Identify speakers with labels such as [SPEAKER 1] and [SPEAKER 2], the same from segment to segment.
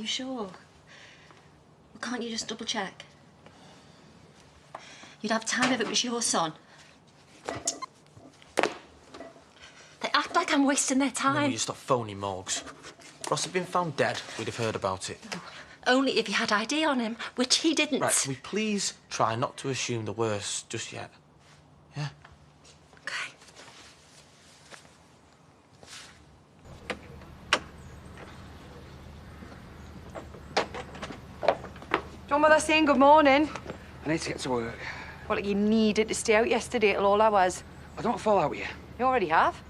[SPEAKER 1] sure? Well, can't you just double-check? You'd have time if it was your son. They act like I'm wasting their time.
[SPEAKER 2] No, you stop phoning, Morgs. Ross had been found dead, we'd have heard about it.
[SPEAKER 1] No, only if he had ID on him, which he didn't.
[SPEAKER 2] Right, can we please try not to assume the worst just yet? Yeah?
[SPEAKER 1] OK.
[SPEAKER 3] Don't bother saying good morning.
[SPEAKER 4] I need to get to work.
[SPEAKER 3] Well, you needed to stay out yesterday till all hours.
[SPEAKER 4] I don't fall out with you.
[SPEAKER 3] You already have.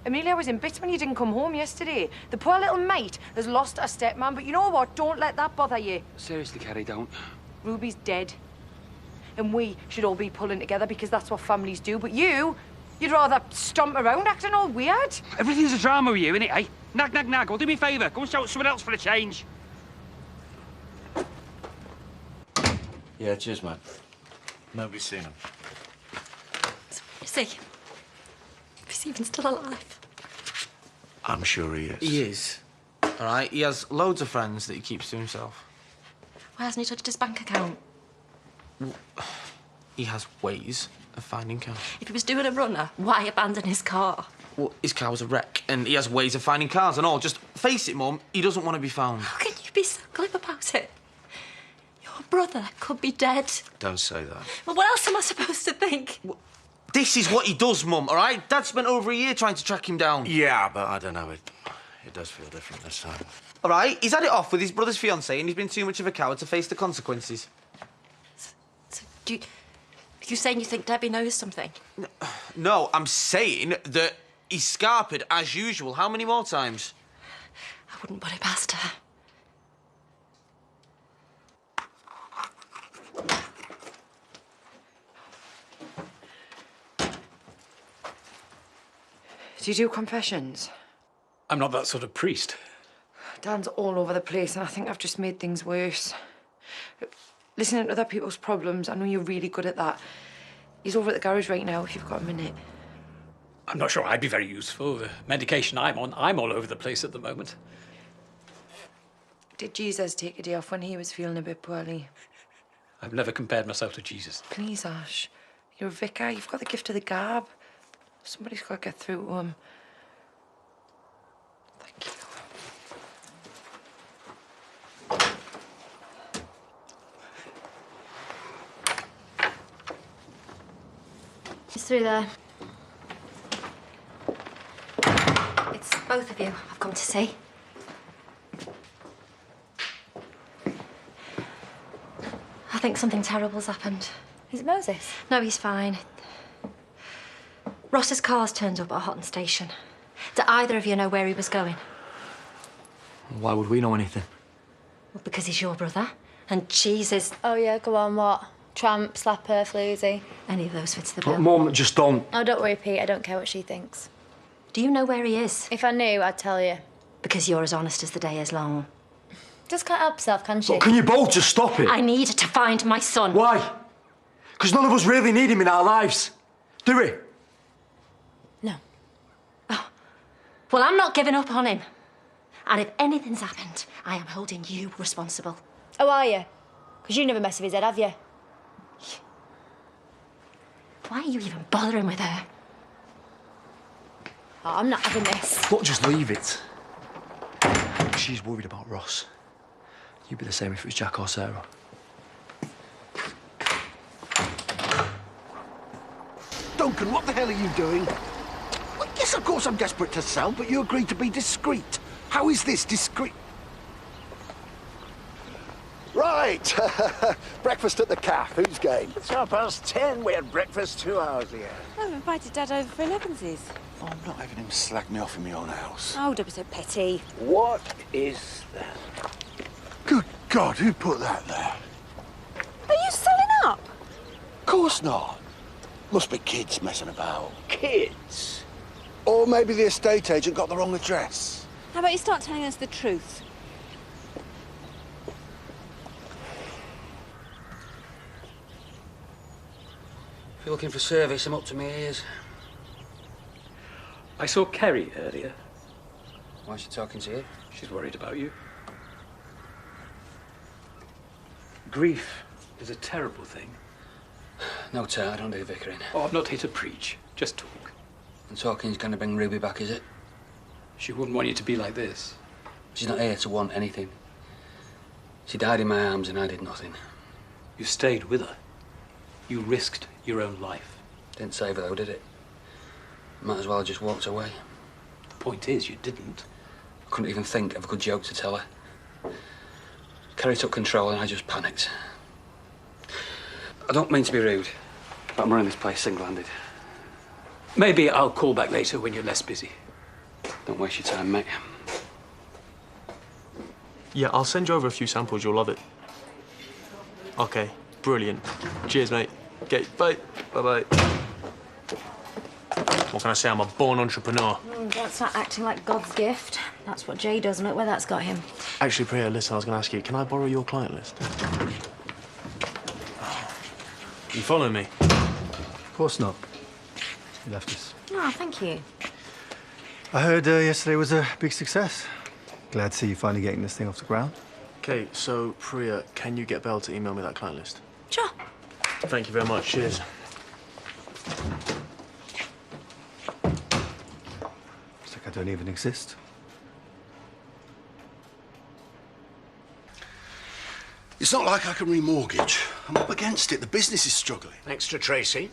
[SPEAKER 3] Amelia was in bits when you didn't come home yesterday. The poor little mate has lost her stepman, but you know what? Don't let that bother you.
[SPEAKER 4] Seriously, Kerry, don't.
[SPEAKER 3] Ruby's dead. And we should all be pulling together because that's what families do. But you'd rather stomp around acting all weird.
[SPEAKER 4] Everything's a drama with you, innit, eh? Nag, nag, nag. Well, do me a favour. Go and shout someone else for a change.
[SPEAKER 5] Yeah, cheers, mate. Nobody's seen him.
[SPEAKER 1] Is he? Is he even still alive?
[SPEAKER 5] I'm sure he is.
[SPEAKER 2] He is. All right, he has loads of friends that he keeps to himself.
[SPEAKER 1] Why hasn't he touched his bank account?
[SPEAKER 2] Well, he has ways of finding cash.
[SPEAKER 1] If he was doing a runner, why abandon his car?
[SPEAKER 2] Well, his car was a wreck, and he has ways of finding cars and all. Just face it, Mum, he doesn't want to be found.
[SPEAKER 1] How can you be so glib about it? Your brother could be dead.
[SPEAKER 5] Don't say that.
[SPEAKER 1] Well, what else am I supposed to think?
[SPEAKER 2] Well, this is what he does, Mum, all right? Dad spent over a year trying to track him down.
[SPEAKER 5] Yeah, but I don't know. It does feel different this time.
[SPEAKER 2] All right, he's had it off with his brother's fiancée and he's been too much of a coward to face the consequences.
[SPEAKER 1] So you saying you think Debbie knows something?
[SPEAKER 2] No, I'm saying that he's scarpered as usual. How many more times?
[SPEAKER 1] I wouldn't put it past her.
[SPEAKER 3] Do you do confessions?
[SPEAKER 6] I'm not that sort of priest.
[SPEAKER 3] Dan's all over the place, and I think I've just made things worse. Listening to other people's problems, I know you're really good at that. He's over at the garage right now, if you've got a minute.
[SPEAKER 6] I'm not sure I'd be very useful. The medication I'm on, I'm all over the place at the moment.
[SPEAKER 3] Did Jesus take a day off when he was feeling a bit poorly?
[SPEAKER 6] I've never compared myself to Jesus.
[SPEAKER 3] Please, Ash. You're a vicar. You've got the gift of the gab. Somebody's got to get through to him. Thank you.
[SPEAKER 1] It's through there. It's both of you I've come to see. I think something terrible's happened.
[SPEAKER 7] Is it Moses?
[SPEAKER 1] No, he's fine. Ross's car's turned up at Houghton Station. Do either of you know where he was going?
[SPEAKER 4] Why would we know anything?
[SPEAKER 1] Well, because he's your brother, and cheese is...
[SPEAKER 7] Oh, yeah, go on, what? Tramp, slapper, floozy.
[SPEAKER 1] Any of those fits the bill.
[SPEAKER 4] Mum, just don't.
[SPEAKER 7] Oh, don't worry, Pete. I don't care what she thinks.
[SPEAKER 1] Do you know where he is?
[SPEAKER 7] If I knew, I'd tell you.
[SPEAKER 1] Because you're as honest as the day is long.
[SPEAKER 7] Just can't help herself, can she?
[SPEAKER 4] Look, can you both just stop it?
[SPEAKER 1] I need to find my son.
[SPEAKER 4] Why? Because none of us really need him in our lives. Do we?
[SPEAKER 7] No.
[SPEAKER 1] Oh. Well, I'm not giving up on him. And if anything's happened, I am holding you responsible.
[SPEAKER 7] Oh, are you? Because you never mess with his head, have you?
[SPEAKER 1] Why are you even bothering with her?
[SPEAKER 7] Oh, I'm not having this.
[SPEAKER 4] Look, just leave it. She's worried about Ross. You'd be the same if it was Jack or Sarah.
[SPEAKER 8] Duncan, what the hell are you doing? Well, yes, of course I'm desperate to sell, but you agreed to be discreet. How is this discreet? Right. Breakfast at the cafe. Who's game?
[SPEAKER 9] It's 10:30. We had breakfast 2 hours ago.
[SPEAKER 10] I've invited Dad over for Elevenses.
[SPEAKER 8] Oh, I'm not having him slag me off in my own house.
[SPEAKER 10] Oh, don't be so petty.
[SPEAKER 9] What is that?
[SPEAKER 8] Good God, who put that there?
[SPEAKER 10] Are you selling up?
[SPEAKER 8] Of course not. Must be kids messing about.
[SPEAKER 9] Kids?
[SPEAKER 8] Or maybe the estate agent got the wrong address.
[SPEAKER 10] How about you start telling us the truth?
[SPEAKER 4] If you're looking for service, I'm up to my ears.
[SPEAKER 6] I saw Kerry earlier.
[SPEAKER 4] Why is she talking to you?
[SPEAKER 6] She's worried about you. Grief is a terrible thing.
[SPEAKER 4] No, sir, I don't do vicarine.
[SPEAKER 6] Oh, I'm not here to preach. Just talk.
[SPEAKER 4] And talking's going to bring Ruby back, is it?
[SPEAKER 6] She wouldn't want you to be like this.
[SPEAKER 4] She's not here to want anything. She died in my arms and I did nothing.
[SPEAKER 6] You stayed with her. You risked your own life.
[SPEAKER 4] Didn't save her though, did it? Might as well have just walked away.
[SPEAKER 6] The point is, you didn't.
[SPEAKER 4] I couldn't even think of a good joke to tell her. Kerry took control and I just panicked. I don't mean to be rude, but I'm running this place single-handed.
[SPEAKER 6] Maybe I'll call back later when you're less busy.
[SPEAKER 4] Don't waste your time, mate.
[SPEAKER 11] Yeah, I'll send you over a few samples. You'll love it. Okay, brilliant. Cheers, mate. Okay, bye. Bye-bye. What can I say? I'm a born entrepreneur.
[SPEAKER 7] That's not acting like God's gift. That's what Jay does. Look where that's got him.
[SPEAKER 11] Actually, Priya, listen, I was going to ask you, can I borrow your client list? You following me?
[SPEAKER 12] Of course not. You left us.
[SPEAKER 7] Oh, thank you.
[SPEAKER 12] I heard yesterday was a big success. Glad to see you finally getting this thing off the ground.
[SPEAKER 11] Okay, so, Priya, can you get Belle to email me that client list?
[SPEAKER 7] Sure.
[SPEAKER 11] Thank you very much. Cheers.
[SPEAKER 12] It's like I don't even exist.
[SPEAKER 8] It's not like I can remortgage. I'm up against it. The business is struggling.
[SPEAKER 9] Thanks to Tracy.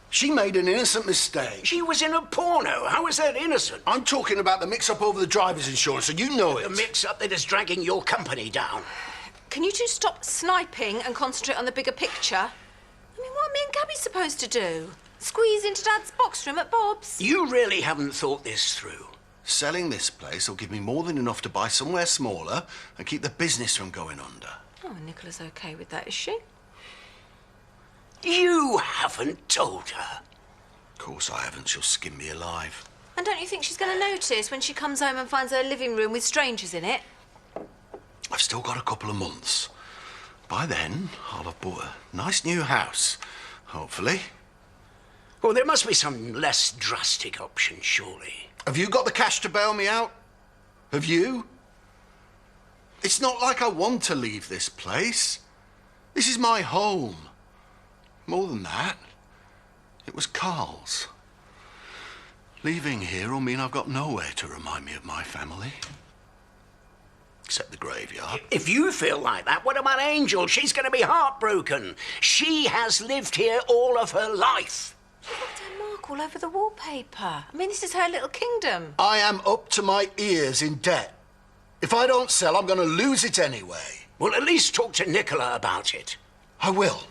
[SPEAKER 8] She made an innocent mistake.
[SPEAKER 9] She was in a porno. How is that innocent?
[SPEAKER 8] I'm talking about the mix-up over the driver's insurance, and you know it.
[SPEAKER 9] The mix-up that is dragging your company down.
[SPEAKER 10] Can you two stop sniping and concentrate on the bigger picture? I mean, what are me and Gabby supposed to do? Squeeze into Dad's box room at Bob's?
[SPEAKER 9] You really haven't thought this through.
[SPEAKER 8] Selling this place will give me more than enough to buy somewhere smaller and keep the business from going under.
[SPEAKER 10] Oh, Nicola's okay with that, is she?
[SPEAKER 9] You haven't told her.
[SPEAKER 8] Of course I haven't. She'll skin me alive.
[SPEAKER 10] And don't you think she's going to notice when she comes home and finds her living room with strangers in it?
[SPEAKER 8] I've still got a couple of months. By then, I'll have bought a nice new house, hopefully.
[SPEAKER 9] Well, there must be some less drastic option, surely.
[SPEAKER 8] Have you got the cash to bail me out? Have you? It's not like I want to leave this place. This is my home. More than that, it was Carl's. Leaving here will mean I've got nowhere to remind me of my family. Except the graveyard.
[SPEAKER 9] If you feel like that, what about Angel? She's going to be heartbroken. She has lived here all of her life.
[SPEAKER 10] Look at her mark all over the wallpaper. I mean, this is her little kingdom.
[SPEAKER 8] I am up to my ears in debt. If I don't sell, I'm going to lose it anyway.
[SPEAKER 9] Well, at least talk to Nicola about it.
[SPEAKER 8] I will.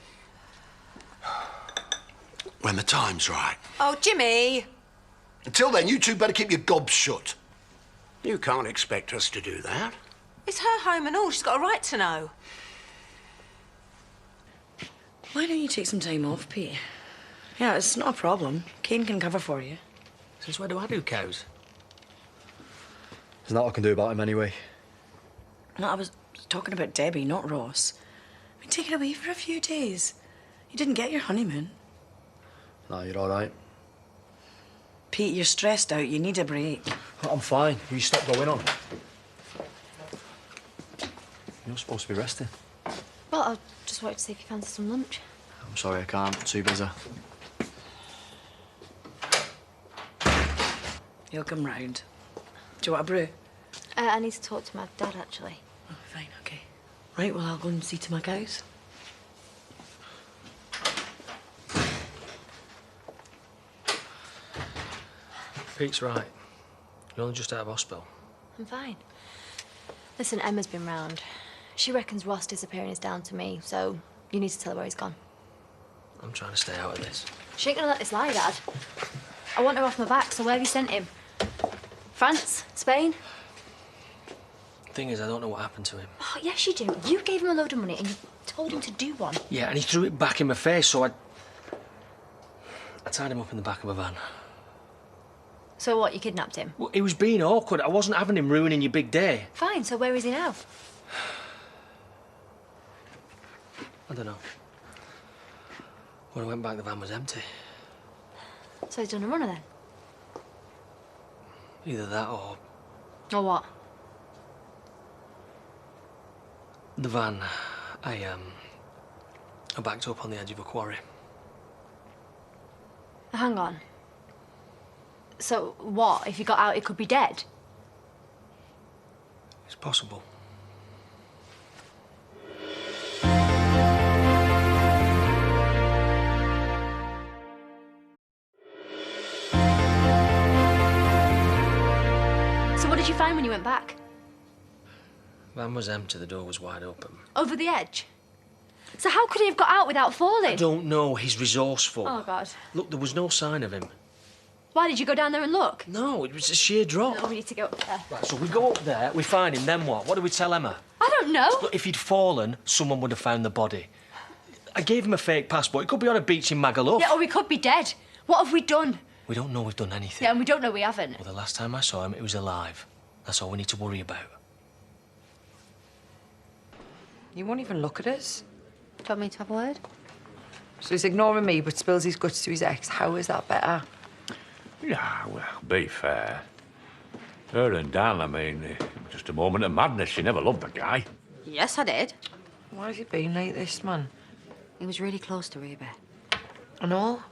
[SPEAKER 8] When the time's right.
[SPEAKER 10] Oh, Jimmy.
[SPEAKER 8] Until then, you two better keep your gobs shut.
[SPEAKER 9] You can't expect us to do that.
[SPEAKER 10] It's her home and all. She's got a right to know.
[SPEAKER 3] Why don't you take some time off, Pete? Yeah, it's not a problem. Kane can cover for you.
[SPEAKER 4] Since when do I do cows?
[SPEAKER 12] There's not I can do about him anyway.
[SPEAKER 3] No, I was talking about Debbie, not Ross. I mean, take it away for a few days. You didn't get your honeymoon.
[SPEAKER 12] No, you're all right.
[SPEAKER 3] Pete, you're stressed out. You need a break.
[SPEAKER 12] I'm fine. You stop going on. You're supposed to be resting.
[SPEAKER 7] Well, I just wanted to see if you fancy some lunch.
[SPEAKER 12] I'm sorry, I can't. Too busy.
[SPEAKER 3] He'll come round. Do you want a brew?
[SPEAKER 7] I need to talk to my dad, actually.
[SPEAKER 3] Oh, fine, OK. Right, well, I'll go and see to my cows.
[SPEAKER 4] Pete's right. You're only just out of hospital.
[SPEAKER 7] I'm fine. Listen, Emma's been round. She reckons Ross disappearing is down to me, so you need to tell her where he's gone.
[SPEAKER 4] I'm trying to stay out of this.
[SPEAKER 7] She ain't gonna let this lie, Dad. I want her off my back, so where have you sent him? France? Spain?
[SPEAKER 4] Thing is, I don't know what happened to him.
[SPEAKER 7] Oh, yes, you do. You gave him a load of money and you told him to do one.
[SPEAKER 4] Yeah, and he threw it back in my face, so I tied him up in the back of a van.
[SPEAKER 7] So what, you kidnapped him?
[SPEAKER 4] Well, he was being awkward. I wasn't having him ruining your big day.
[SPEAKER 7] Fine, so where is he now?
[SPEAKER 4] I don't know. When I went back, the van was empty.
[SPEAKER 7] So he's done a runner then?
[SPEAKER 4] Either that or
[SPEAKER 7] Or what?
[SPEAKER 4] the van.
[SPEAKER 11] I backed up on the edge of a quarry.
[SPEAKER 7] Hang on. So what? If you got out, it could be dead?
[SPEAKER 11] It's possible.
[SPEAKER 7] So what did you find when you went back?
[SPEAKER 11] Van was empty, the door was wide open.
[SPEAKER 7] Over the edge? So how could he have got out without falling?
[SPEAKER 11] I don't know, he's resourceful.
[SPEAKER 7] Oh, God.
[SPEAKER 11] Look, there was no sign of him.
[SPEAKER 7] Why, did you go down there and look?
[SPEAKER 11] No, it was a sheer drop.
[SPEAKER 7] No, we need to go up there.
[SPEAKER 11] Right, so we go up there, we find him, then what? What do we tell Emma?
[SPEAKER 7] I don't know.
[SPEAKER 11] Look, if he'd fallen, someone would have found the body. I gave him a fake passport. He could be on a beach in Magaluf.
[SPEAKER 7] Yeah, or we could be dead. What have we done?
[SPEAKER 11] We don't know we've done anything.
[SPEAKER 7] Yeah, and we don't know we haven't.
[SPEAKER 11] Well, the last time I saw him, he was alive. That's all we need to worry about.
[SPEAKER 3] You won't even look at us.
[SPEAKER 1] Do you want me to have a word?
[SPEAKER 3] So he's ignoring me, but spills his guts to his ex. How is that better?
[SPEAKER 13] Yeah, well, be fair. Her and Dan, I mean, it was just a moment of madness. She never loved the guy.
[SPEAKER 1] Yes, I did.
[SPEAKER 3] Why has he been like this, man?
[SPEAKER 1] He was really close to Reba.
[SPEAKER 3] I know.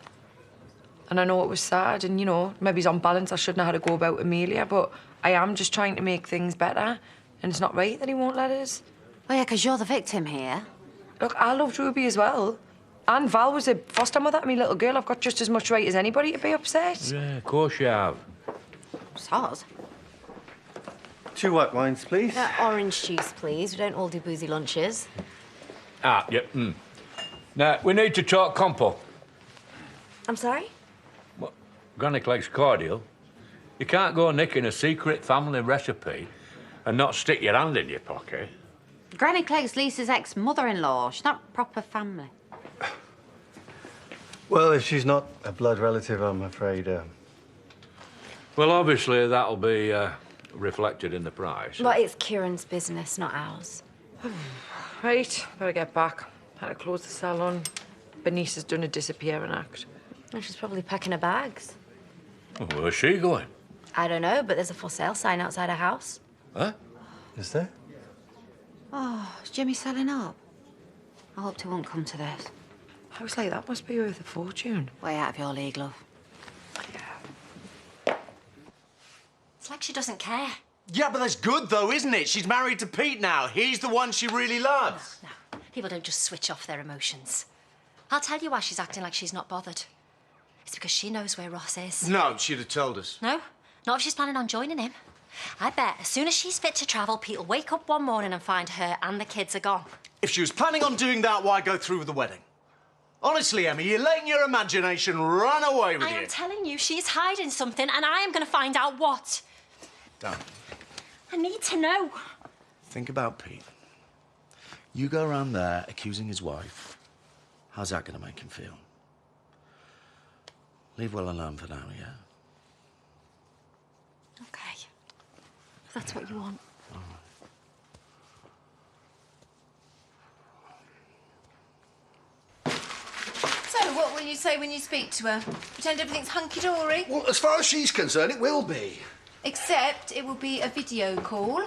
[SPEAKER 3] And I know it was sad, and, you know, maybe he's on balance. I shouldn't know how to go about Amelia, but I am just trying to make things better, and it's not right that he won't let us.
[SPEAKER 1] Oh, yeah, because you're the victim here.
[SPEAKER 3] Look, I loved Ruby as well. And Val was a foster mother to me little girl. I've got just as much right as anybody to be upset.
[SPEAKER 13] Yeah, of course you have.
[SPEAKER 1] Soz.
[SPEAKER 12] 2 white wines, please.
[SPEAKER 7] Orange juice, please. We don't all do boozy lunches.
[SPEAKER 13] Ah, yep. Now, we need to talk compo.
[SPEAKER 7] I'm sorry?
[SPEAKER 13] What? Granny Clegg's cordial. You can't go nicking a secret family recipe and not stick your hand in your pocket.
[SPEAKER 1] Granny Clegg's Lisa's ex-mother-in-law. She's not proper family.
[SPEAKER 12] Well, if she's not a blood relative, I'm afraid.
[SPEAKER 13] Well, obviously, that'll be reflected in the price.
[SPEAKER 7] Well, it's Kieran's business, not ours.
[SPEAKER 3] Right, better get back. Had to close the salon. Bernice has done a disappearing act.
[SPEAKER 7] Well, she's probably packing her bags.
[SPEAKER 13] Well, where's she going?
[SPEAKER 7] I don't know, but there's a for sale sign outside her house.
[SPEAKER 13] Huh?
[SPEAKER 12] Is there?
[SPEAKER 1] Oh, is Jimmy selling up? I hoped he won't come to this.
[SPEAKER 3] I was like, that must be worth a fortune.
[SPEAKER 1] Way out of your league, love. It's like she doesn't care.
[SPEAKER 2] Yeah, but that's good, though, isn't it? She's married to Pete now. He's the one she really loves.
[SPEAKER 1] No, people don't just switch off their emotions. I'll tell you why she's acting like she's not bothered. It's because she knows where Ross is.
[SPEAKER 2] No, she'd have told us.
[SPEAKER 1] No, not if she's planning on joining him. I bet as soon as she's fit to travel, Pete will wake up one morning and find her and the kids are gone.
[SPEAKER 2] If she was planning on doing that, why go through with the wedding? Honestly, Emma, you're letting your imagination run away with
[SPEAKER 1] I
[SPEAKER 2] you.
[SPEAKER 1] am telling you, she's hiding something, and I am going to find out what.
[SPEAKER 8] Dan,
[SPEAKER 1] I need to know.
[SPEAKER 5] Think about Pete. You go around there accusing his wife. How's that going to make him feel? Leave well alone for now, yeah?
[SPEAKER 1] Okay. If that's what you want.
[SPEAKER 10] So, what will you say when you speak to her? Pretend everything's hunky-dory?
[SPEAKER 8] well, as far as she's concerned, it will be.
[SPEAKER 10] Except it will be a video call.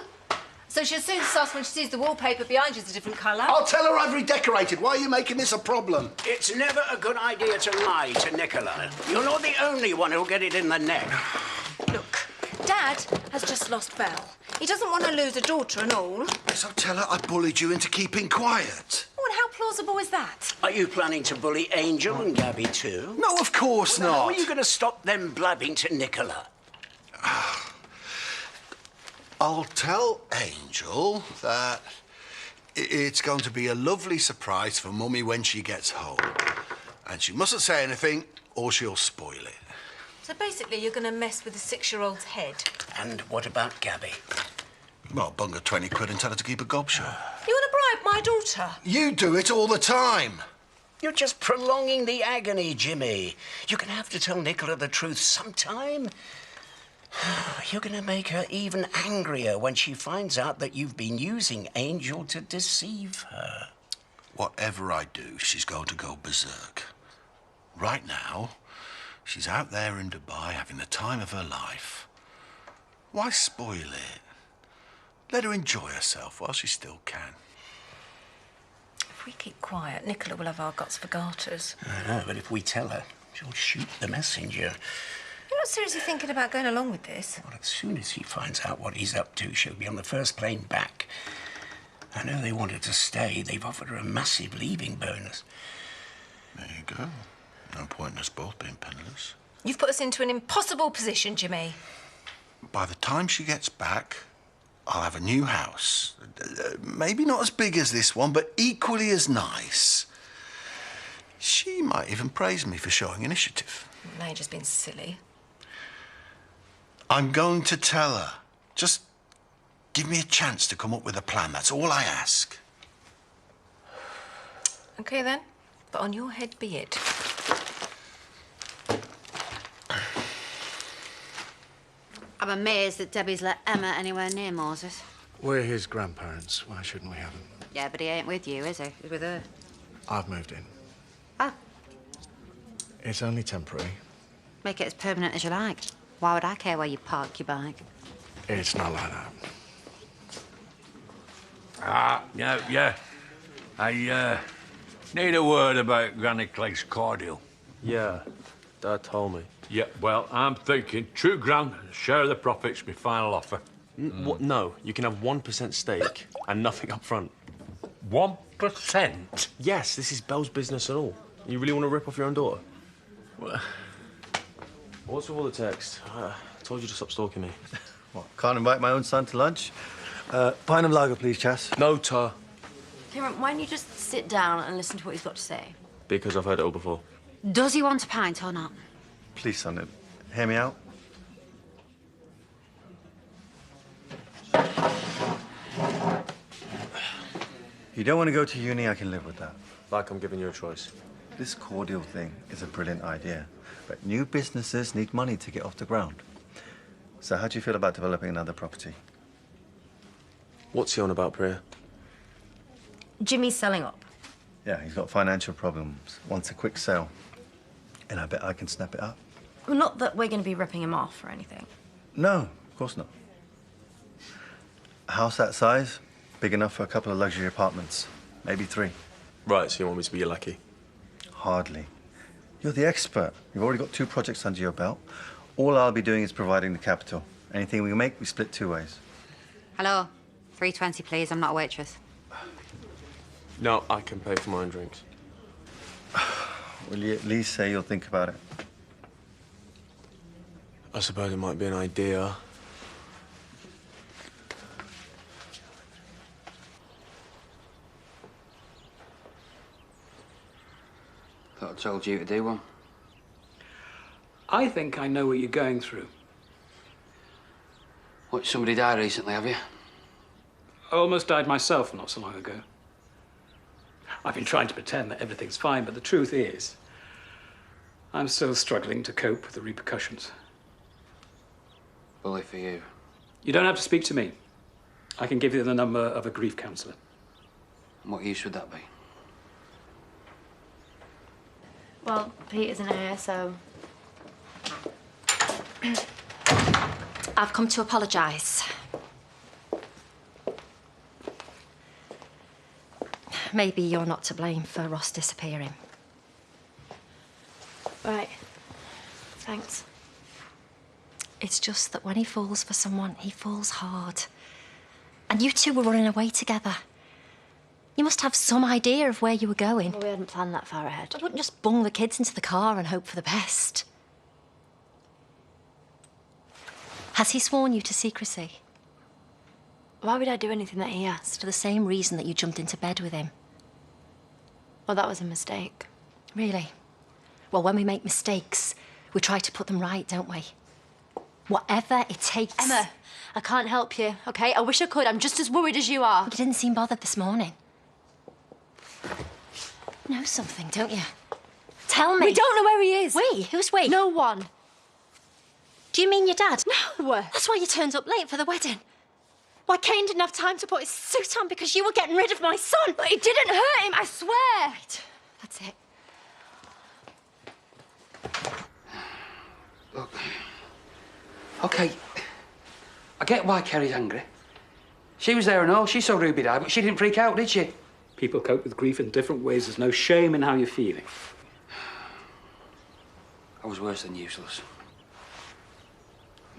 [SPEAKER 10] So she'll soon sus when she sees the wallpaper behind you is a different colour.
[SPEAKER 8] I'll tell her I've redecorated. Why are you making this a problem?
[SPEAKER 9] It's never a good idea to lie to Nicola. You're not the only one who'll get it in the neck.
[SPEAKER 10] Look, Dad has just lost Belle. He doesn't want to lose a daughter and all.
[SPEAKER 8] So tell her I bullied you into keeping quiet.
[SPEAKER 10] Oh, and how plausible is that?
[SPEAKER 9] Are you planning to bully Angel and Gabby too?
[SPEAKER 8] No, of course
[SPEAKER 9] Well,
[SPEAKER 8] not.
[SPEAKER 9] how are you going to stop them blabbing to Nicola?
[SPEAKER 8] I'll tell Angel that it's going to be a lovely surprise for Mummy when she gets home. And she mustn't say anything or she'll spoil it.
[SPEAKER 10] So basically you're going to mess with a 6-year-old's head.
[SPEAKER 9] And what about Gabby?
[SPEAKER 8] Well, bung her 20 quid and tell her to keep a gob shut.
[SPEAKER 10] You want to bribe my daughter?
[SPEAKER 8] You do it all the time.
[SPEAKER 9] You're just prolonging the agony, Jimmy. You're going to have to tell Nicola the truth sometime. You're going to make her even angrier when she finds out that you've been using Angel to deceive her.
[SPEAKER 8] Whatever I do, she's going to go berserk. Right now, she's out there in Dubai having the time of her life. Why spoil it? Let her enjoy herself while she still can.
[SPEAKER 10] we keep quiet, Nicola will have our guts for garters.
[SPEAKER 9] I know, but if we tell her, she'll shoot the messenger.
[SPEAKER 10] You're not seriously thinking about going along with this?
[SPEAKER 9] Well, as soon as she finds out what he's up to, she'll be on the first plane back. I know they want her to stay. They've offered her a massive leaving bonus.
[SPEAKER 8] There you go. No point in us both being penniless.
[SPEAKER 10] You've put us into an impossible position, Jimmy.
[SPEAKER 8] By the time she gets back, I'll have a new house. Maybe not as big as this one, but equally as nice. She might even praise me for showing initiative.
[SPEAKER 10] Now you're just being silly.
[SPEAKER 8] I'm going to tell her. Just give me a chance to come up with a plan. That's all I ask.
[SPEAKER 10] OK, then. But on your head be it.
[SPEAKER 14] I'm amazed that Debbie's let Emma anywhere near Moses.
[SPEAKER 2] We're his grandparents. Why shouldn't we have him?
[SPEAKER 14] Yeah, but he ain't with you, is he? He's with her.
[SPEAKER 2] I've moved in.
[SPEAKER 14] Ah,
[SPEAKER 2] It's only temporary.
[SPEAKER 14] make it as permanent as you like. Why would I care where you park your bike?
[SPEAKER 2] It's not like that.
[SPEAKER 13] Yeah. I need a word about Granny Clegg's cordial.
[SPEAKER 11] Yeah, Dad told me.
[SPEAKER 13] Yeah, well, I'm thinking 2 grand, share of the profits, my final offer.
[SPEAKER 11] What? No, you can have 1% stake and nothing up front.
[SPEAKER 13] 1%?
[SPEAKER 11] Yes, this is Belle's business and all. You really want to rip off your own daughter?
[SPEAKER 13] Well,
[SPEAKER 11] what's with all the text? I told you to stop stalking me.
[SPEAKER 12] What, can't invite my own son to lunch? Pint of lager, please, Chas.
[SPEAKER 11] No, Tar.
[SPEAKER 7] Kieran, why don't you just sit down and listen to what he's got to say?
[SPEAKER 11] Because I've heard it all before.
[SPEAKER 14] Does he want a pint or not?
[SPEAKER 12] Please, son, hear me out. You don't want to go to uni, I can live with that.
[SPEAKER 11] Like I'm giving you a choice.
[SPEAKER 12] This cordial thing is a brilliant idea, but new businesses need money to get off the ground. So how do you feel about developing another property?
[SPEAKER 11] What's he on about, Priya?
[SPEAKER 7] Jimmy's selling up.
[SPEAKER 12] Yeah, he's got financial problems, wants a quick sale. And I bet I can snap it up.
[SPEAKER 7] Well, not that we're going to be ripping him off or anything.
[SPEAKER 12] No, of course not. A house that size, big enough for a couple of luxury apartments. Maybe 3.
[SPEAKER 11] Right, so you want me to be your lackey?
[SPEAKER 12] Hardly. You're the expert. You've already got 2 projects under your belt. All I'll be doing is providing the capital. Anything we make, we split 2 ways.
[SPEAKER 14] Hello? 320, please. I'm not a waitress.
[SPEAKER 11] No, I can pay for my own drinks.
[SPEAKER 12] Will you at least say you'll think about it?
[SPEAKER 11] I suppose it might be an idea.
[SPEAKER 4] Thought I told you to do one.
[SPEAKER 6] I think I know what you're going through.
[SPEAKER 4] Watched somebody die recently, have you?
[SPEAKER 6] I almost died myself not so long ago. I've been trying to pretend that everything's fine, but the truth is, I'm still struggling to cope with the repercussions.
[SPEAKER 4] Bully for you.
[SPEAKER 6] You don't have to speak to me. I can give you the number of a grief counsellor.
[SPEAKER 4] And what use would that be?
[SPEAKER 7] Well, Pete isn't here, so...
[SPEAKER 1] I've come to apologise. Maybe you're not to blame for Ross disappearing.
[SPEAKER 7] Right. Thanks.
[SPEAKER 1] It's just that when he falls for someone, he falls hard. And you 2 were running away together. You must have some idea of where you were going.
[SPEAKER 7] Well, we hadn't planned that far ahead.
[SPEAKER 1] I wouldn't just bung the kids into the car and hope for the best. Has he sworn you to secrecy?
[SPEAKER 7] Why would I do anything that he asked?
[SPEAKER 1] For the same reason that you jumped into bed with him.
[SPEAKER 7] Well, that was a mistake.
[SPEAKER 1] Really? Well, when we make mistakes, we try to put them right, don't we? Whatever it takes.
[SPEAKER 7] Emma, I can't help you, OK? I wish I could. I'm just as worried as you are.
[SPEAKER 1] You didn't seem bothered this morning. You know something, don't you? Tell me.
[SPEAKER 7] We don't know where he is.
[SPEAKER 1] We? Who's we?
[SPEAKER 7] No one.
[SPEAKER 1] Do you mean your dad?
[SPEAKER 7] No.
[SPEAKER 1] That's why you turned up late for the wedding. Why Kane didn't have time to put his suit on because you were getting rid of my son.
[SPEAKER 7] But it didn't hurt him, I swear.
[SPEAKER 1] Right, that's it.
[SPEAKER 4] Look. OK. I get why Kerry's angry. She was there and all. She saw Ruby die, but she didn't freak out, did she?
[SPEAKER 6] People cope with grief in different ways. There's no shame in how you're feeling.
[SPEAKER 4] I was worse than useless.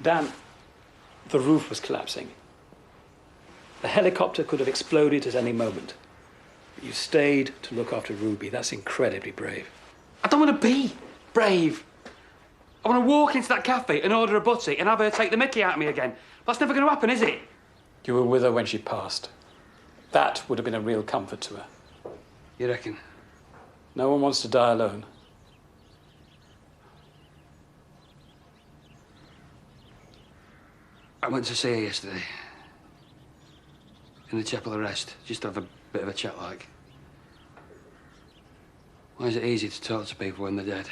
[SPEAKER 6] Dan, the roof was collapsing. The helicopter could have exploded at any moment. But you stayed to look after Ruby. That's incredibly brave.
[SPEAKER 11] I don't want to be brave. I want to walk into that cafe and order a butty and have her take the mickey out of me again. That's never going to happen, is it?
[SPEAKER 6] You were with her when she passed. That would have been a real comfort to her.
[SPEAKER 4] You reckon?
[SPEAKER 6] No one wants to die alone.
[SPEAKER 4] I went to see her yesterday. In the chapel of rest, just to have a bit of a chat like. Why is it easy to talk to people when they're dead?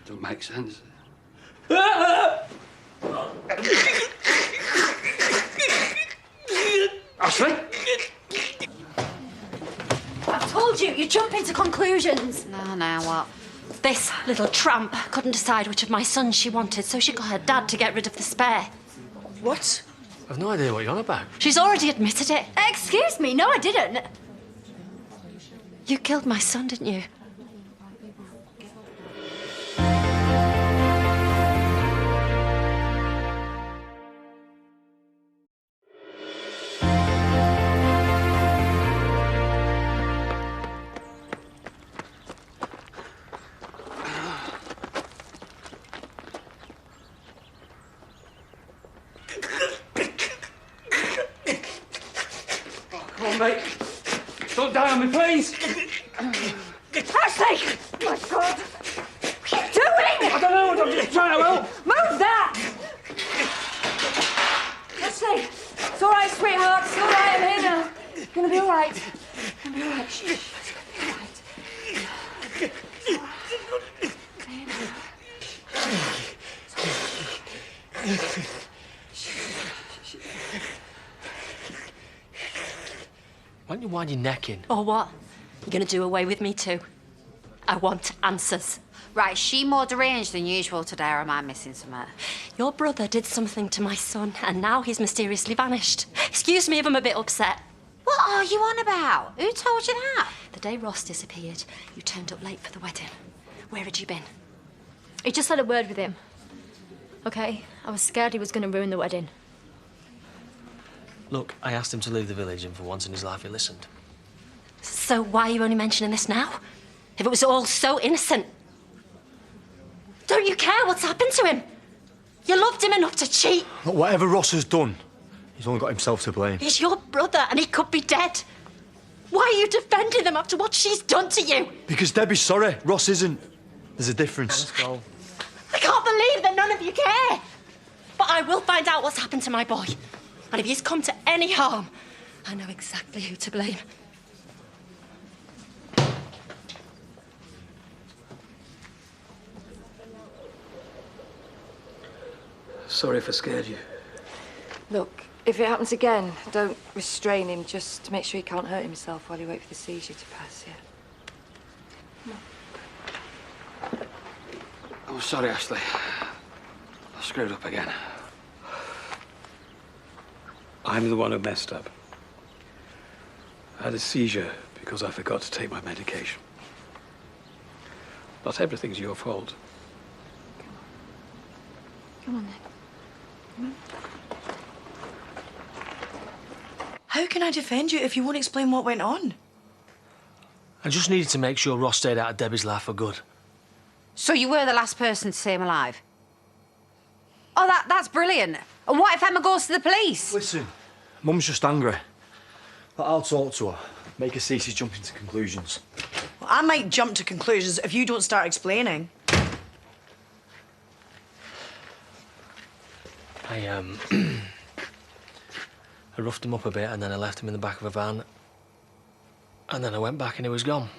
[SPEAKER 4] Don't make sense. Ashley?
[SPEAKER 7] I've told you, you jump into conclusions.
[SPEAKER 14] Now what?
[SPEAKER 1] This little tramp couldn't decide which of my sons she wanted, so she got her dad to get rid of the spare.
[SPEAKER 11] What? I've no idea what you're on about.
[SPEAKER 1] She's already admitted it.
[SPEAKER 7] Excuse me, no, I didn't.
[SPEAKER 1] You killed my son, didn't you?
[SPEAKER 11] Come on, mate. Don't die on me, please.
[SPEAKER 7] Ashley! My God! What are you doing?
[SPEAKER 11] I don't know. I'm just trying to help.
[SPEAKER 7] Move that! Ashley! It's all right, sweetheart. It's all right. I'm here now. It's gonna be all right. It's gonna be all right. Shh.
[SPEAKER 11] Why don't you wind your neck in?
[SPEAKER 1] Or what? You're going to do away with me too? I want answers.
[SPEAKER 14] Right, is she more deranged than usual today, or am I missing something?
[SPEAKER 1] Your brother did something to my son, and now he's mysteriously vanished. Excuse me if I'm a bit upset.
[SPEAKER 14] What are you on about? Who told you that?
[SPEAKER 1] The day Ross disappeared, you turned up late for the wedding. Where had you been?
[SPEAKER 7] He just had a word with him. Okay? I was scared he was going to ruin the wedding.
[SPEAKER 11] Look, I asked him to leave the village, and for once in his life, he listened.
[SPEAKER 1] So why are you only mentioning this now? If it was all so innocent. Don't you care what's happened to him? You loved him enough to cheat.
[SPEAKER 11] Look, whatever Ross has done, he's only got himself to blame.
[SPEAKER 1] He's your brother, and he could be dead. Why are you defending him after what she's done to you?
[SPEAKER 11] Because Debbie's sorry. Ross isn't. There's a difference. Let's go.
[SPEAKER 1] I can't believe that none of you care. But I will find out what's happened to my boy. And if he's come to any harm, I know exactly who to blame.
[SPEAKER 6] Sorry if I scared you.
[SPEAKER 3] Look, if it happens again, don't restrain him, just to make sure he can't hurt himself while you wait for the seizure to pass, yeah?
[SPEAKER 4] Oh, sorry, Ashley. I screwed up again.
[SPEAKER 6] I'm the one who messed up. I had a seizure because I forgot to take my medication. Not everything's your fault.
[SPEAKER 3] Come on, then. Come on.
[SPEAKER 15] How can I defend you if you won't explain what went on?
[SPEAKER 11] I just needed to make sure Ross stayed out of Debbie's life for good.
[SPEAKER 14] So you were the last person to see him alive? Oh, that's brilliant. And what if Emma goes to the police?
[SPEAKER 11] Listen, Mum's just angry. But I'll talk to her. Make her cease jumping to conclusions.
[SPEAKER 15] Well, I might jump to conclusions if you don't start explaining.
[SPEAKER 11] I roughed him up a bit and then I left him in the back of a van. And then I went back and he was gone.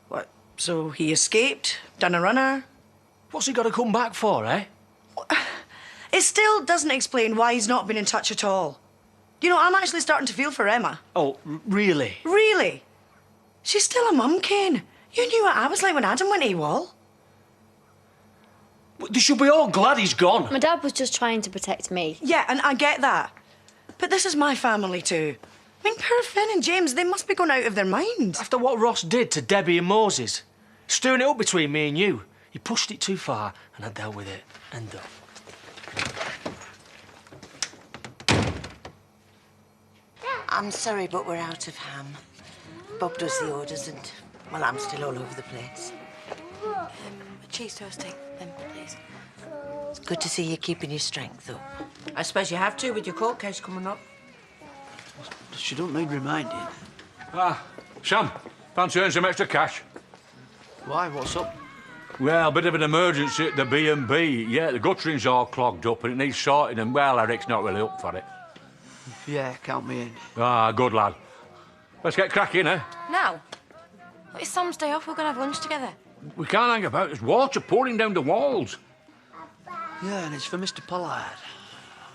[SPEAKER 15] What, so he escaped? Done a runner?
[SPEAKER 11] What's he got to come back for, eh?
[SPEAKER 15] It still doesn't explain why he's not been in touch at all. You know, I'm actually starting to feel for Emma.
[SPEAKER 11] Oh, really?
[SPEAKER 15] Really? She's still a mum, Kane. You knew what I was like when Adam went AWOL.
[SPEAKER 11] They should be all glad he's gone.
[SPEAKER 7] My dad was just trying to protect me.
[SPEAKER 15] Yeah, and I get that. But this is my family too. I mean, poor Finn and James, they must be going out of their minds.
[SPEAKER 11] After what Ross did to Debbie and Moses, stirring it up between me and you, he pushed it too far and I dealt with it. End up.
[SPEAKER 16] I'm sorry, but we're out of ham. Bob does the orders and, well, I'm still all over the place.
[SPEAKER 14] Cheese toasting, then, please.
[SPEAKER 16] It's good to see you keeping your strength up. I suppose you have to with your court case coming up.
[SPEAKER 11] She don't need reminding.
[SPEAKER 13] Ah, Sam, fancy earning some extra cash?
[SPEAKER 11] Why? What's up?
[SPEAKER 13] Well, a bit of an emergency at the B&B. Yeah, the guttering's all clogged up and it needs sorting and, well, Eric's not really up for it.
[SPEAKER 11] Yeah, count me in.
[SPEAKER 13] Ah, good lad. Let's get cracking, eh?
[SPEAKER 7] Now? It's Sam's day off, we're going to have lunch together.
[SPEAKER 13] We can't hang about. There's water pouring down the walls.
[SPEAKER 11] Yeah, and it's for Mr. Pollard.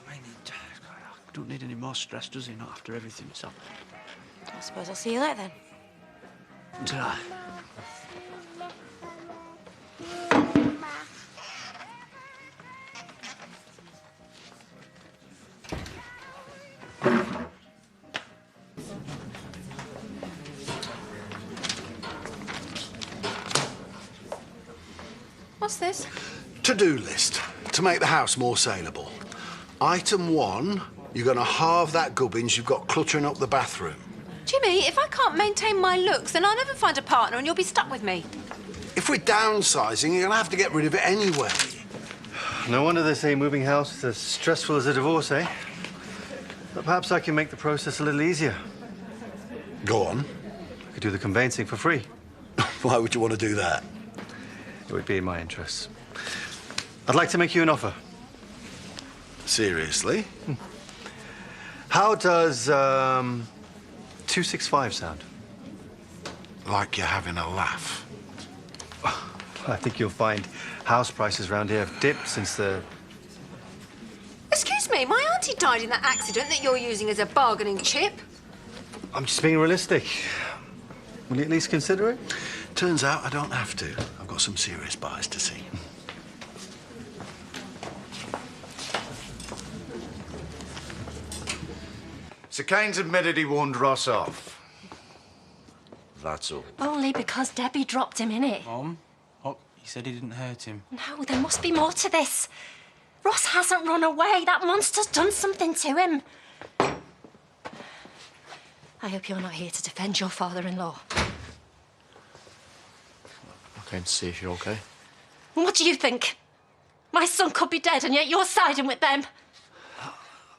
[SPEAKER 11] I mean, I don't need any more stress, does he? Not after everything that's happened.
[SPEAKER 7] I suppose I'll see you later then.
[SPEAKER 11] Ta-ra.
[SPEAKER 10] What's this?
[SPEAKER 8] To-do list to make the house more saleable. Item 1, you're going to halve that gubbins you've got cluttering up the bathroom.
[SPEAKER 10] Jimmy, if I can't maintain my looks, then I'll never find a partner and you'll be stuck with me.
[SPEAKER 8] If we're downsizing, you're going to have to get rid of it anyway.
[SPEAKER 12] No wonder they say moving house is as stressful as a divorce, eh? But perhaps I can make the process a little easier.
[SPEAKER 8] Go on.
[SPEAKER 12] I could do the conveyancing for free.
[SPEAKER 8] Why would you want to do that?
[SPEAKER 12] It would be in my interests. I'd like to make you an offer.
[SPEAKER 8] Seriously?
[SPEAKER 12] How does 265 sound?
[SPEAKER 8] Like you're having a laugh.
[SPEAKER 12] I think you'll find house prices around here have dipped since the...
[SPEAKER 10] Excuse me, my auntie died in that accident that you're using as a bargaining chip.
[SPEAKER 12] I'm just being realistic. Will you at least consider it?
[SPEAKER 8] Turns out I don't have to. I've got some serious buyers to see.
[SPEAKER 2] Sir Kane's admitted he warned Ross off. That's all.
[SPEAKER 1] Only because Debbie dropped him in it.
[SPEAKER 11] Mom? Oh, he said he didn't hurt him.
[SPEAKER 1] No, there must be more to this. Ross hasn't run away. That monster's done something to him. I hope you're not here to defend your father-in-law.
[SPEAKER 11] I came to see if you're okay.
[SPEAKER 1] What do you think? My son could be dead, and yet you're siding with them.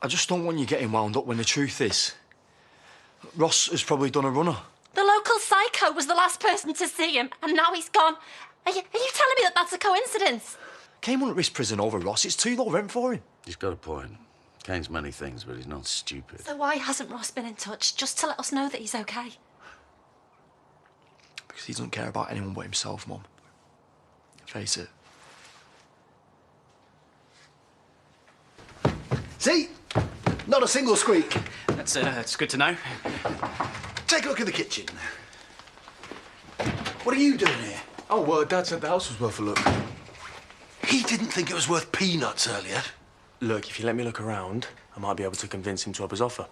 [SPEAKER 11] I just don't want you getting wound up when the truth is. Ross has probably done a runner.
[SPEAKER 1] The local psycho was the last person to see him, and now he's gone. Are you telling me that that's a coincidence?
[SPEAKER 11] Kane wouldn't risk prison over Ross. It's too low rent for him.
[SPEAKER 5] He's got a point. Kane's many things, but he's not stupid.
[SPEAKER 1] So why hasn't Ross been in touch, just to let us know that he's okay?
[SPEAKER 11] Because he doesn't care about anyone but himself, Mum. Face it.
[SPEAKER 8] See? Not a single squeak.
[SPEAKER 4] That's good to know.
[SPEAKER 8] Take a look in the kitchen. What are you doing here?
[SPEAKER 11] Oh, well, Dad said the house was worth a look.
[SPEAKER 8] He didn't think it was worth peanuts earlier.
[SPEAKER 11] Look, if you let me look around, I might be able to convince him to up his offer.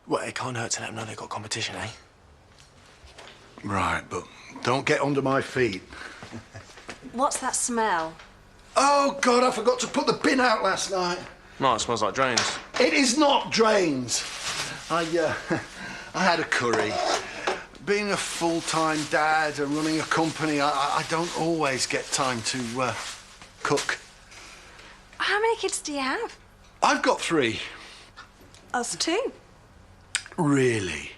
[SPEAKER 11] Well, it can't hurt to let him know they've got competition, eh?
[SPEAKER 8] Right, but don't get under my feet.
[SPEAKER 10] What's that smell?
[SPEAKER 8] Oh, God, I forgot to put the bin out last night.
[SPEAKER 11] No, it smells like drains.
[SPEAKER 8] It is not drains. I had a curry. Being a full-time dad and running a company, I don't always get time to cook.
[SPEAKER 10] How many kids do you have?
[SPEAKER 8] I've got 3.
[SPEAKER 10] Us too.
[SPEAKER 8] Really?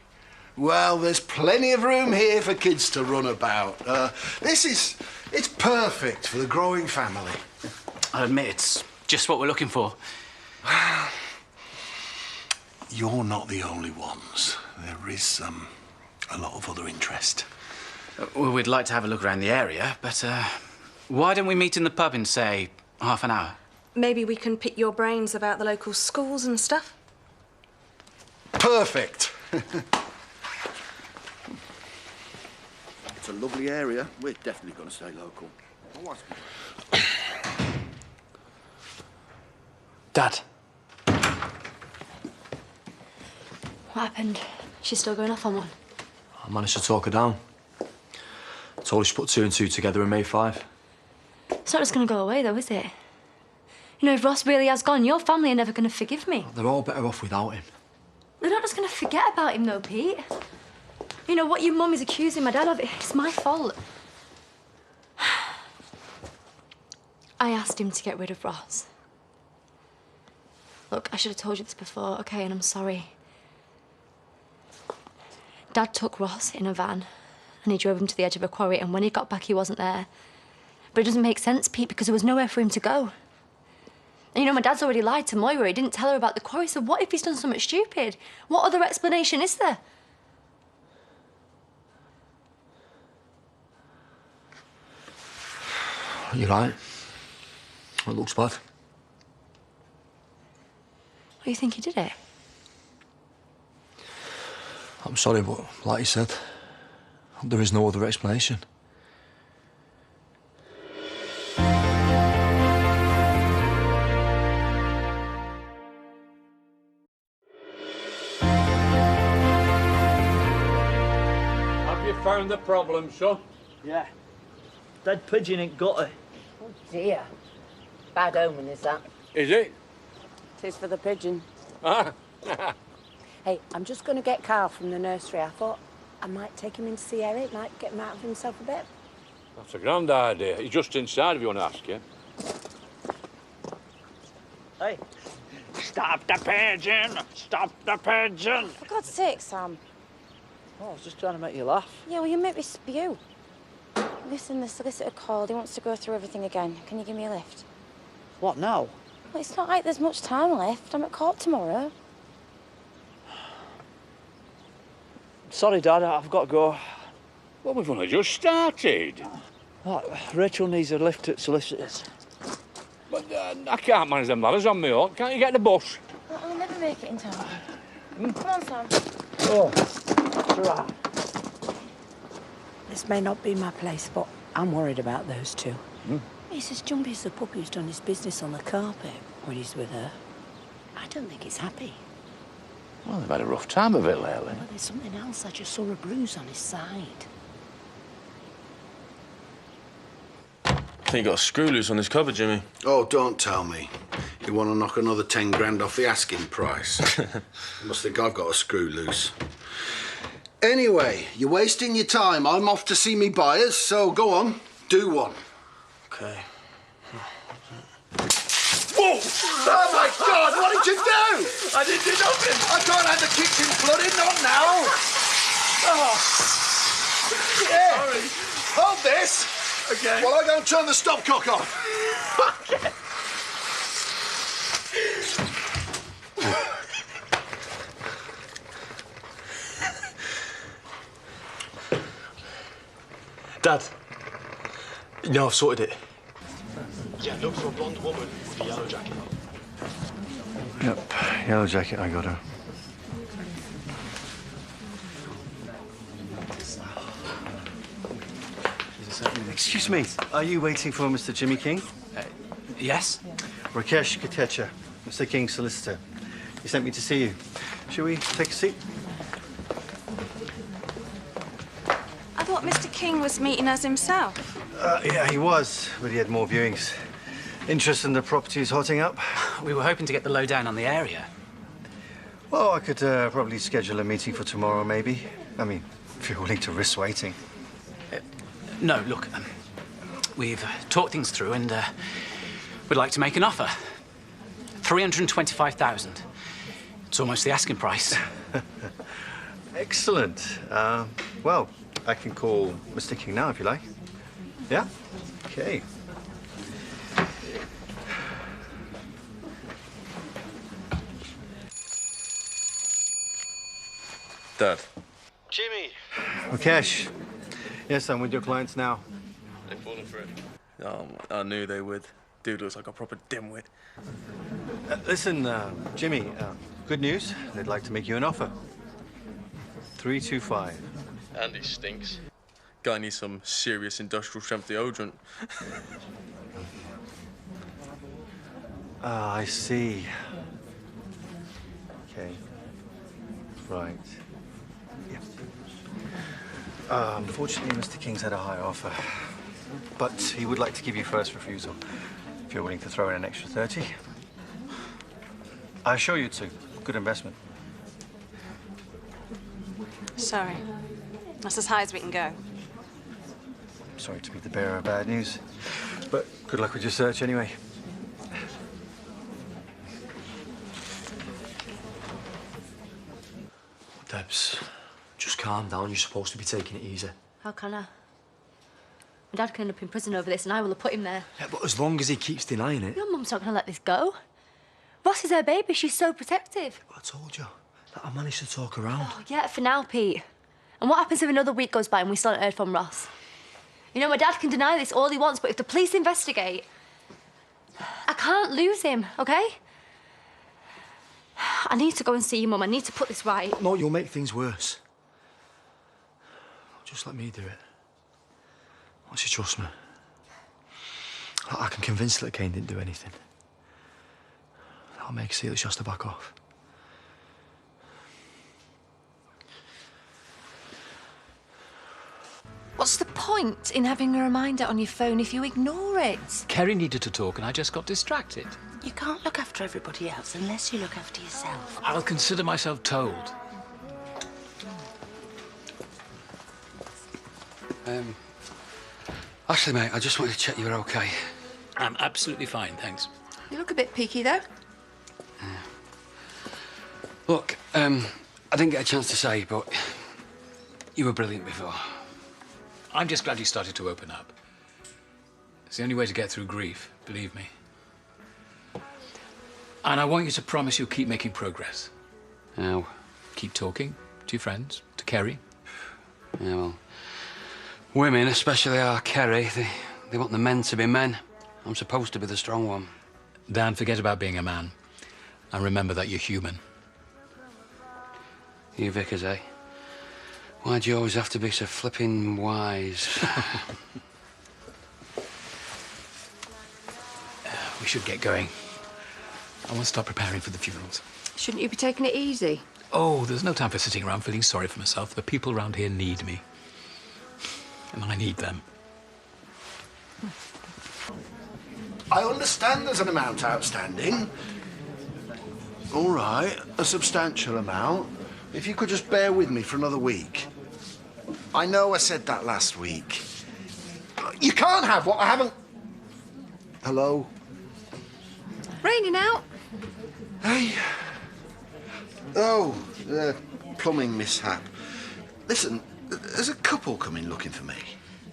[SPEAKER 8] Well, there's plenty of room here for kids to run about. It's perfect for the growing family.
[SPEAKER 4] I admit it's just what we're looking for.
[SPEAKER 8] You're not the only ones. There is a lot of other interest.
[SPEAKER 4] Well, we'd like to have a look around the area, but why don't we meet in the pub in, say, half an hour?
[SPEAKER 10] Maybe we can pick your brains about the local schools and stuff.
[SPEAKER 8] Perfect. It's a lovely area. We're definitely going to stay local.
[SPEAKER 11] Dad.
[SPEAKER 7] What happened? She's still going off on one?
[SPEAKER 11] I managed to talk her down. I told her she put 2 and 2 together and made 5.
[SPEAKER 7] It's not just going to go away, though, is it? You know, if Ross really has gone, your family are never going to forgive me.
[SPEAKER 11] They're all better off without him.
[SPEAKER 7] They're not just going to forget about him, though, Pete. You know, what your mum is accusing my dad of, it's my fault. I asked him to get rid of Ross. Look, I should have told you this before, OK, and I'm sorry. Dad took Ross in a van and he drove him to the edge of a quarry, and when he got back, he wasn't there. But it doesn't make sense, Pete, because there was nowhere for him to go. And you know, my dad's already lied to Moira. He didn't tell her about the quarry, so what if he's done something stupid? What other explanation is there?
[SPEAKER 11] You're right. It looks bad.
[SPEAKER 7] What, you think he did it?
[SPEAKER 11] I'm sorry, but like you said, there is no other explanation.
[SPEAKER 13] Have you found the problem, son?
[SPEAKER 17] Yeah. Dead pigeon ain't got it.
[SPEAKER 16] Oh dear. Bad omen, is that?
[SPEAKER 13] Is it?
[SPEAKER 16] Tis for the pigeon.
[SPEAKER 13] Ah.
[SPEAKER 16] Hey, I'm just going to get Carl from the nursery. I thought I might take him in to see Eric, might get him out of himself a bit.
[SPEAKER 13] That's a grand idea. He's just inside if you want to ask him.
[SPEAKER 17] Hey. Stop the pigeon! Stop the pigeon!
[SPEAKER 18] For God's sake, Sam.
[SPEAKER 17] Oh, I was just trying to make you laugh.
[SPEAKER 18] Yeah, well, you make me spew. Listen, the solicitor called. He wants to go through everything again. Can you give me a lift?
[SPEAKER 17] What now?
[SPEAKER 18] Well, it's not like there's much time left. I'm at court tomorrow.
[SPEAKER 17] Sorry, Dad, I've got to go.
[SPEAKER 13] Well, we've only just started.
[SPEAKER 17] What? Rachel needs a lift at solicitors.
[SPEAKER 13] But I can't manage them ladders on my own. Can't you get the bus?
[SPEAKER 18] Well, I'll never make it in time. Come on, Sam.
[SPEAKER 17] Oh, right.
[SPEAKER 16] This may not be my place, but I'm worried about those two.
[SPEAKER 13] Mm.
[SPEAKER 16] He's as jumpy as the puppy who's done his business on the carpet when he's with her. I don't think he's happy.
[SPEAKER 13] Well, they've had a rough time of it lately.
[SPEAKER 16] But there's something else. I just saw a bruise on his side.
[SPEAKER 11] I think he got a screw loose on his cupboard, Jimmy.
[SPEAKER 8] Oh, don't tell me. You want to knock another 10 grand off the asking price? You must think I've got a screw loose. Anyway, you're wasting your time. I'm off to see me buyers, so go on, do one.
[SPEAKER 11] Okay.
[SPEAKER 8] Whoa! Oh, my God, what did you do?
[SPEAKER 11] I didn't do nothing.
[SPEAKER 8] I can't have the kitchen flooded, not now. Oh. Yeah.
[SPEAKER 11] Sorry.
[SPEAKER 8] Hold this.
[SPEAKER 11] Okay.
[SPEAKER 8] While I go and turn the stopcock off.
[SPEAKER 11] Okay. Dad, you know I've sorted it. Yeah, look for a blonde woman with a yellow jacket.
[SPEAKER 12] Yep, yellow jacket, I got her. Excuse me, are you waiting for Mr. Jimmy King?
[SPEAKER 4] Yes.
[SPEAKER 12] Rakesh Katecha, Mr. King's solicitor. He sent me to see you. Shall we take a seat?
[SPEAKER 19] I thought Mr. King was meeting us himself.
[SPEAKER 12] Yeah, he was, but he had more viewings. Interest in the property is hotting up.
[SPEAKER 4] We were hoping to get the lowdown on the area.
[SPEAKER 12] Well, I could probably schedule a meeting for tomorrow, maybe. I mean, if you're willing to risk waiting.
[SPEAKER 4] No, look, we've talked things through and we'd like to make an offer. 325,000. It's almost the asking price.
[SPEAKER 12] Excellent. Well, I can call Mr. King now, if you like. Yeah? Okay.
[SPEAKER 11] Dad.
[SPEAKER 17] Jimmy!
[SPEAKER 12] Rakesh. Yes, I'm with your clients now.
[SPEAKER 11] They're falling for it. I knew they would. Dude looks like a proper dimwit. Listen,
[SPEAKER 12] Jimmy, good news. They'd like to make you an offer. 325.
[SPEAKER 11] Andy stinks. Guy needs some serious industrial strength deodorant.
[SPEAKER 12] Ah, I see. Okay. Right. Yeah. Unfortunately, Mr. King's had a high offer. But he would like to give you first refusal, if you're willing to throw in an extra 30. I assure you it's a good investment.
[SPEAKER 19] Sorry. That's as high as we can go.
[SPEAKER 12] Sorry to be the bearer of bad news, but good luck with your search anyway.
[SPEAKER 11] Debs, just calm down. You're supposed to be taking it easy.
[SPEAKER 7] How can I? My dad can end up in prison over this, and I will have put him there.
[SPEAKER 11] Yeah, but as long as he keeps denying it.
[SPEAKER 7] Your mum's not going to let this go. Ross is her baby. She's so protective.
[SPEAKER 11] I told you that I managed to talk her around.
[SPEAKER 7] Oh, yeah, for now, Pete. And what happens if another week goes by and we still haven't heard from Ross? You know, my dad can deny this all he wants, but if the police investigate, I can't lose him, OK? I need to go and see your mum. I need to put this right.
[SPEAKER 11] No, you'll make things worse. Just let me do it. Won't you trust me? I can convince her that Kane didn't do anything. I'll make her see that she has to back off.
[SPEAKER 20] What's the point in having a reminder on your phone if you ignore it?
[SPEAKER 6] Kerry needed to talk and I just got distracted.
[SPEAKER 16] You can't look after everybody else unless you look after yourself.
[SPEAKER 6] I'll consider myself told.
[SPEAKER 4] Ashley, mate, I just wanted to check you were okay.
[SPEAKER 6] I'm absolutely fine, thanks.
[SPEAKER 19] You look a bit peaky, though.
[SPEAKER 4] Look, I didn't get a chance to say, but you were brilliant before.
[SPEAKER 6] I'm just glad you started to open up. It's the only way to get through grief, believe me. And I want you to promise you'll keep making progress.
[SPEAKER 4] How?
[SPEAKER 6] Keep talking to your friends, to Kerry.
[SPEAKER 4] Yeah, well, women, especially our Kerry, they want the men to be men. I'm supposed to be the strong one.
[SPEAKER 6] Dan, forget about being a man. And remember that you're human.
[SPEAKER 4] You Vickers, eh? Why do you always have to be so flipping wise?
[SPEAKER 6] We should get going. I want to start preparing for the funerals.
[SPEAKER 14] Shouldn't you be taking it easy?
[SPEAKER 6] Oh, there's no time for sitting around feeling sorry for myself. The people around here need me. And I need them.
[SPEAKER 8] I understand there's an amount outstanding. All right, a substantial amount. If you could just bear with me for another week. I know I said that last week. You can't have what I haven't... Hello?
[SPEAKER 10] Raining out.
[SPEAKER 8] Hey. Oh, plumbing mishap. Listen, there's a couple coming looking for me.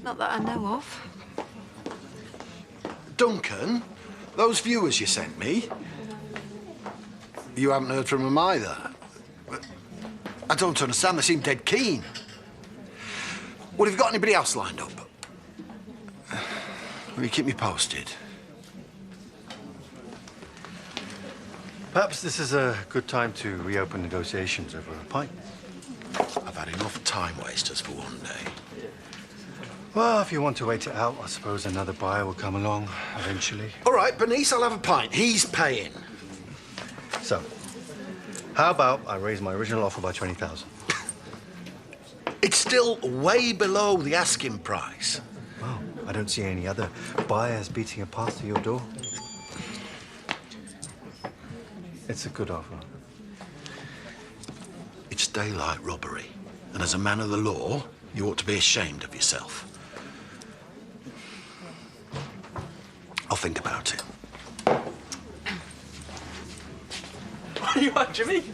[SPEAKER 10] Not that I know of.
[SPEAKER 8] Duncan, those viewers you sent me, you haven't heard from them either. I don't understand, they seem dead keen. Well, have you got anybody else lined up? Will you keep me posted?
[SPEAKER 12] Perhaps this is a good time to reopen negotiations over a pint.
[SPEAKER 8] I've had enough time wasters for one day.
[SPEAKER 12] Well, if you want to wait it out, I suppose another buyer will come along eventually.
[SPEAKER 8] All right, Bernice, I'll have a pint. He's paying.
[SPEAKER 12] So, how about I raise my original offer by 20,000?
[SPEAKER 8] It's still way below the asking price.
[SPEAKER 12] Well, I don't see any other buyers beating a path to your door. It's a good offer.
[SPEAKER 8] It's daylight robbery. And as a man of the law, you ought to be ashamed of yourself. I'll think about it.
[SPEAKER 11] What are you at, Jimmy?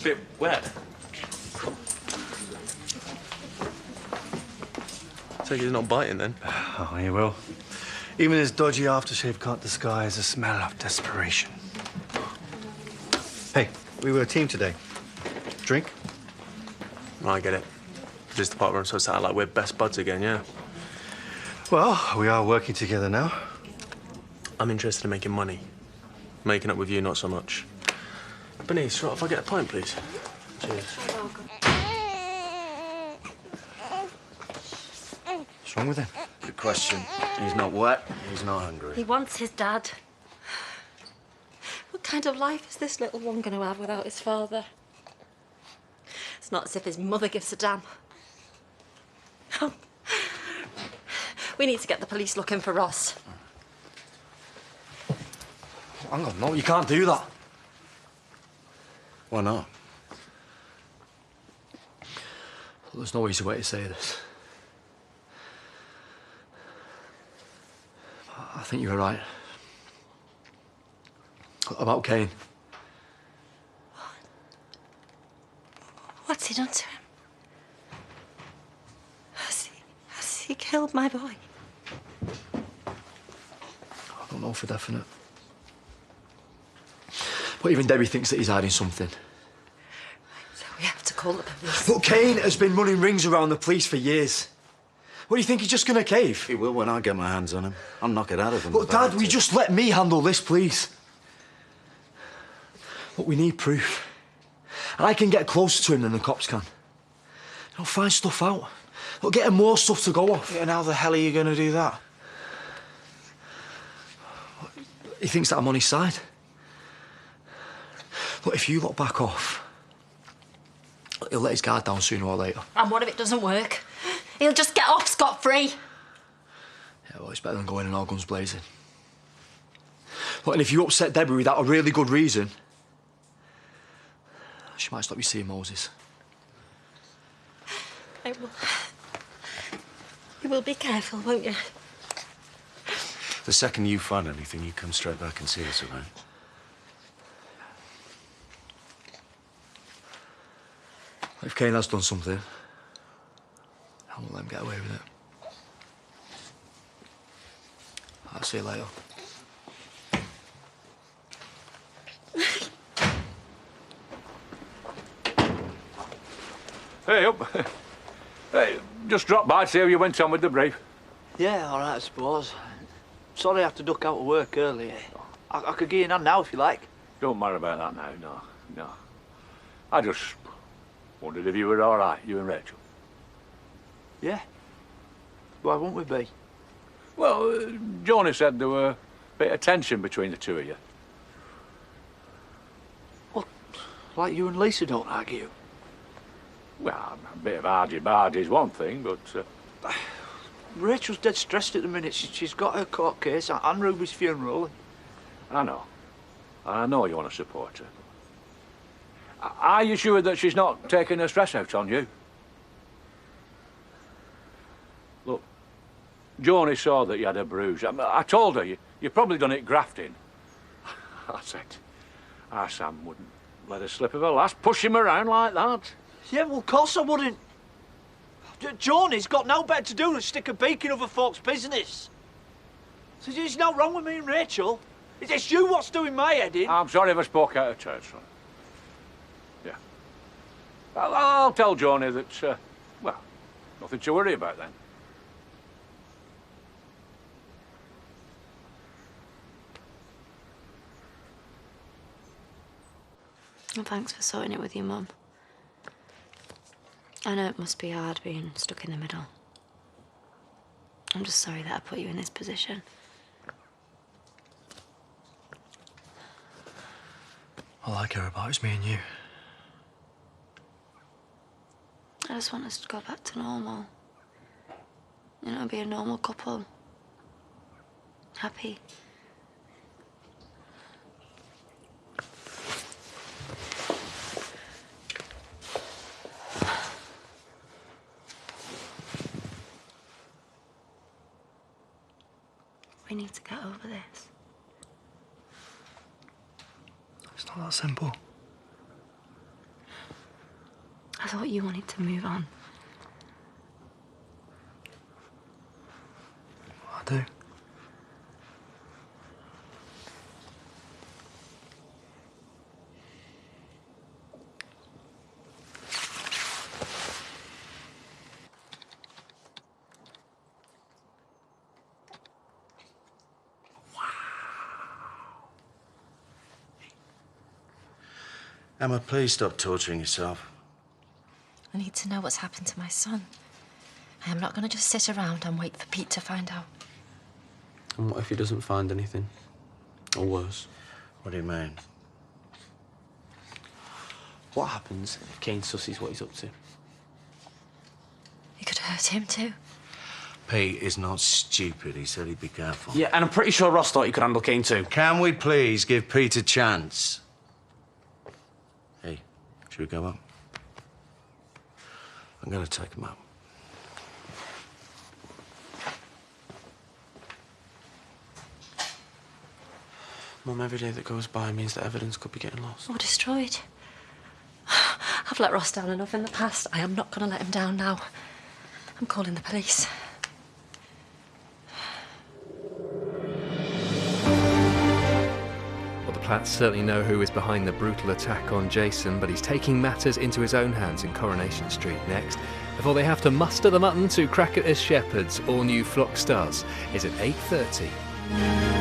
[SPEAKER 11] Bit wet. Take it he's not biting then.
[SPEAKER 12] Oh, he will. Even his dodgy aftershave can't disguise the smell of desperation. Hey, we were a team today. Drink?
[SPEAKER 11] I get it. This department so sound like we're best buds again, yeah?
[SPEAKER 12] Well, we are working together now.
[SPEAKER 11] I'm interested in making money. Making up with you, not so much. Bernice, right, if I get a pint, please. Cheers.
[SPEAKER 12] What's wrong with him?
[SPEAKER 5] Good question. He's not wet, he's not hungry.
[SPEAKER 1] He wants his dad. What kind of life is this little one going to have without his father? not as if his mother gives a damn. We need to get the police looking for Ross.
[SPEAKER 11] Hang on, no, you can't do that.
[SPEAKER 5] Why not?
[SPEAKER 11] There's no easy way to say this. I think you were right. About Kane.
[SPEAKER 1] What's he done to him? Has he killed my boy?
[SPEAKER 11] I don't know for definite. But even Debbie thinks that he's hiding something.
[SPEAKER 1] So we have to call the police.
[SPEAKER 11] But Kane has been running rings around the police for years. What do you think, he's just gonna cave?
[SPEAKER 5] He will when I get my hands on him. I'll knock it out of him.
[SPEAKER 11] But Dad, will you just let me handle this, please? Look, we need proof. And I can get closer to him than the cops can. I'll find stuff out. I'll get him more stuff to go off.
[SPEAKER 5] Yeah, and how the hell are you going to do that?
[SPEAKER 11] He thinks that I'm on his side. Look, if you lot back off, he'll let his guard down sooner or later.
[SPEAKER 1] And what if it doesn't work? He'll just get off scot-free.
[SPEAKER 11] Yeah, well, it's better than going in all guns blazing. Look, and if you upset Debbie without a really good reason, she might stop you seeing Moses.
[SPEAKER 1] I will. You will be careful, won't you?
[SPEAKER 5] The second you find anything, you come straight back and see us, all right?
[SPEAKER 11] If Kane has done something, I won't let him get away with it. I'll see you later.
[SPEAKER 13] Hey, up. Hey, just drop by to see how you went on with the brief.
[SPEAKER 21] Yeah, all right, I suppose. Sorry I had to duck out of work early. I could get in hand now if you like.
[SPEAKER 13] Don't worry about that now, no. I just wondered if you were all right, you and Rachel.
[SPEAKER 21] Yeah. Why won't we be?
[SPEAKER 13] Well, Joni said there were a bit of tension between the two of you.
[SPEAKER 21] Well, like you and Lisa don't argue.
[SPEAKER 13] Well, a bit of argy-bargy is one thing, but...
[SPEAKER 21] Rachel's dead stressed at the minute. She's got her court case and Ruby's funeral.
[SPEAKER 13] I know. I know you want to support her. Are you sure that she's not taking her stress out on you? Look, Joni saw that you had a bruise. I told her you've probably done it grafting. I said, our Sam wouldn't let her slip of her last, push him around like that.
[SPEAKER 21] Yeah, well, of course I wouldn't. Joni's got no better to do than stick a beak in other folks' business. So there's no wrong with me and Rachel. It's you what's doing my head in.
[SPEAKER 13] I'm sorry if I spoke out of turn, son. Yeah. I'll tell Joni that, well, nothing to worry about then.
[SPEAKER 7] Well, thanks for sorting it with your mum. I know it must be hard being stuck in the middle. I'm just sorry that I put you in this position.
[SPEAKER 11] All I care about is me and you.
[SPEAKER 7] I just want us to go back to normal. You know, be a normal couple. Happy. We need to get over this.
[SPEAKER 11] It's not that simple.
[SPEAKER 7] I thought you wanted to move on.
[SPEAKER 11] I do.
[SPEAKER 5] Emma, please stop torturing yourself.
[SPEAKER 1] I need to know what's happened to my son. I am not going to just sit around and wait for Pete to find out.
[SPEAKER 22] And what if he doesn't find anything? Or worse?
[SPEAKER 5] What do you mean?
[SPEAKER 22] What happens if Kane sussies what he's up to?
[SPEAKER 1] You could hurt him too.
[SPEAKER 5] Pete is not stupid. He said he'd be careful.
[SPEAKER 22] Yeah, and I'm pretty sure Ross thought he could handle Kane too.
[SPEAKER 5] Can we please give Pete a chance? Hey, should we go up? I'm gonna take him out.
[SPEAKER 22] Mum, every day that goes by means that evidence could be getting lost.
[SPEAKER 1] Or destroyed. I've let Ross down enough in the past. I am not going to let him down now. I'm calling the police.
[SPEAKER 3] Well, the Platts certainly know who is behind the brutal attack on Jason, but he's taking matters into his own hands in Coronation Street next, before they have to muster the mutton to crack it as shepherds. All new Flock Stars is at 8:30.